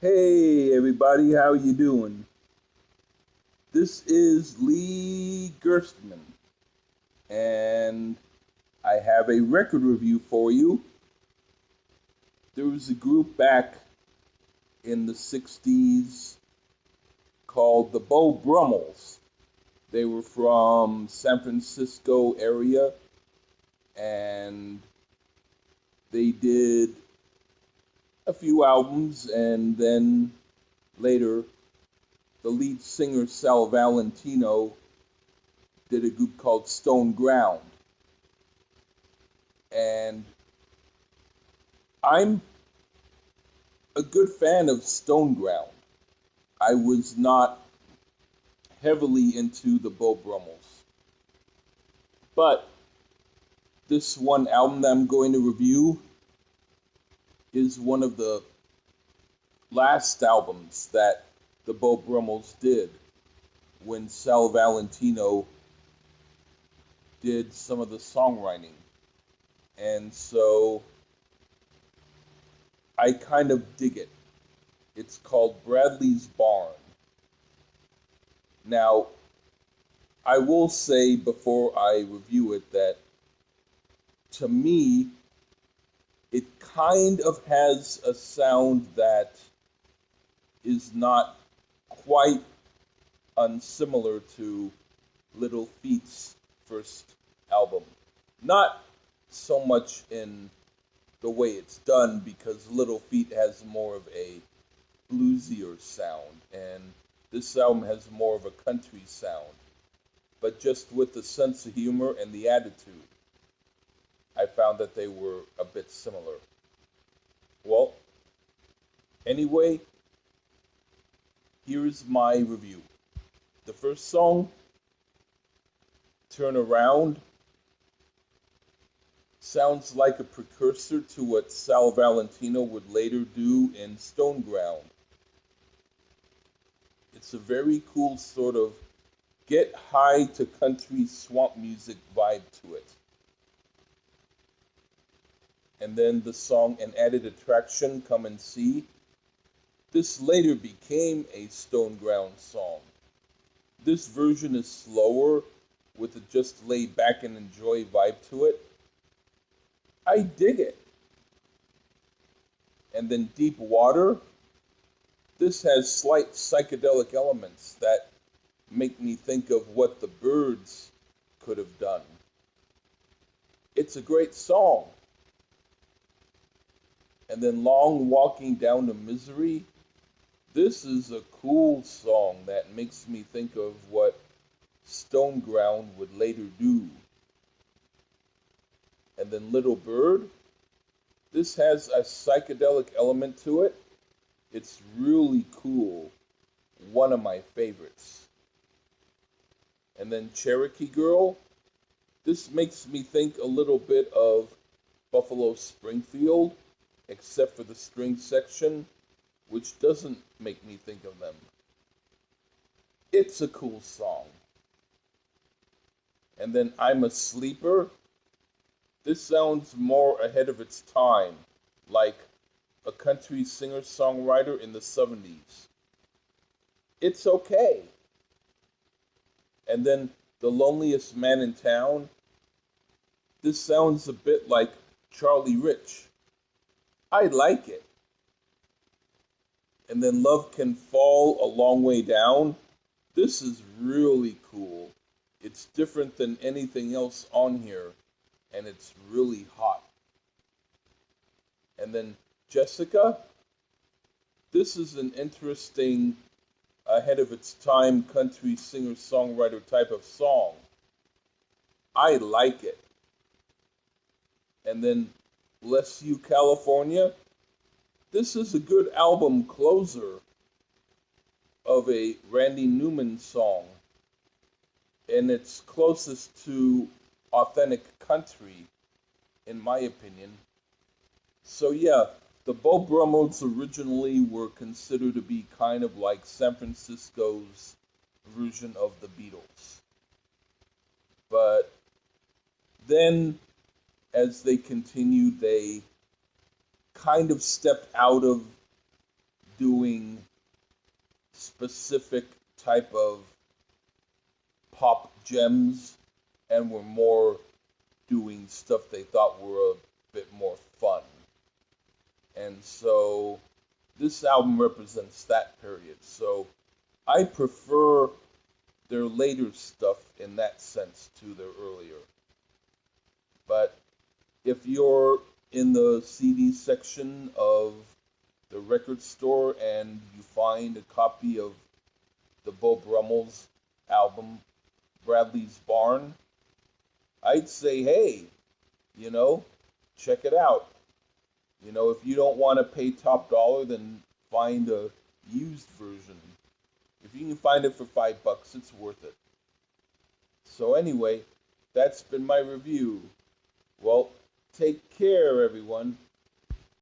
Hey everybody, how you doing? This is Lee Gerstmann, and I have a record review for you. There was a group back in the 60s called the Beau Brummels. They were from San Francisco area, and they did a few albums, and then later the lead singer Sal Valentino did a group called Stone Ground. And I'm a good fan of Stone Ground. I was not heavily into the Beau Brummels, but this one album that I'm going to review is one of the last albums that the Beau Brummels did when Sal Valentino did some of the songwriting. And so I kind of dig it. It's called Bradley's Barn. Now, I will say before I review it that to me, it kind of has a sound that is not quite unsimilar to Little Feat's first album. Not so much in the way it's done, because Little Feat has more of a bluesier sound, and this album has more of a country sound. But just with the sense of humor and the attitude, I found that they were a bit similar. Well, anyway, here's my review. The first song, Turn Around, sounds like a precursor to what Sal Valentino would later do in Stone Ground. It's a very cool sort of get high to country swamp music vibe to it. And then the song An Added Attraction, Come and See. This later became a Stone Ground song. This version is slower with a just lay back and enjoy vibe to it. I dig it. And then Deep Water. This has slight psychedelic elements that make me think of what the Byrds could have done. It's a great song. And then Long Walking Down to Misery. This is a cool song that makes me think of what Stone Ground would later do. And then Little Bird. This has a psychedelic element to it. It's really cool. One of my favorites. And then Cherokee Girl. This makes me think a little bit of Buffalo Springfield, except for the string section, which doesn't make me think of them. It's a cool song. And then I'm a Sleeper. This sounds more ahead of its time, like a country singer-songwriter in the 70s. It's okay. And then The Loneliest Man in Town. This sounds a bit like Charlie Rich. I like it. And then Love Can Fall a Long Way Down. This is really cool. It's different than anything else on here, and it's really hot. And then Jessica. This is an interesting, ahead of its time country singer-songwriter type of song. I like it. And then Bless You, California. This is a good album closer of a Randy Newman song, and it's closest to authentic country, in my opinion. So yeah, the Beau Brummels originally were considered to be kind of like San Francisco's version of the Beatles. But then, as they continued, they kind of stepped out of doing specific type of pop gems and were more doing stuff they thought were a bit more fun. And so this album represents that period. So I prefer their later stuff in that sense to their earlier. But if you're in the CD section of the record store and you find a copy of the Beau Brummels album, Bradley's Barn, I'd say, hey, you know, check it out. You know, if you don't want to pay top dollar, then find a used version. If you can find it for $5, it's worth it. So anyway, that's been my review. Well, take care, everyone.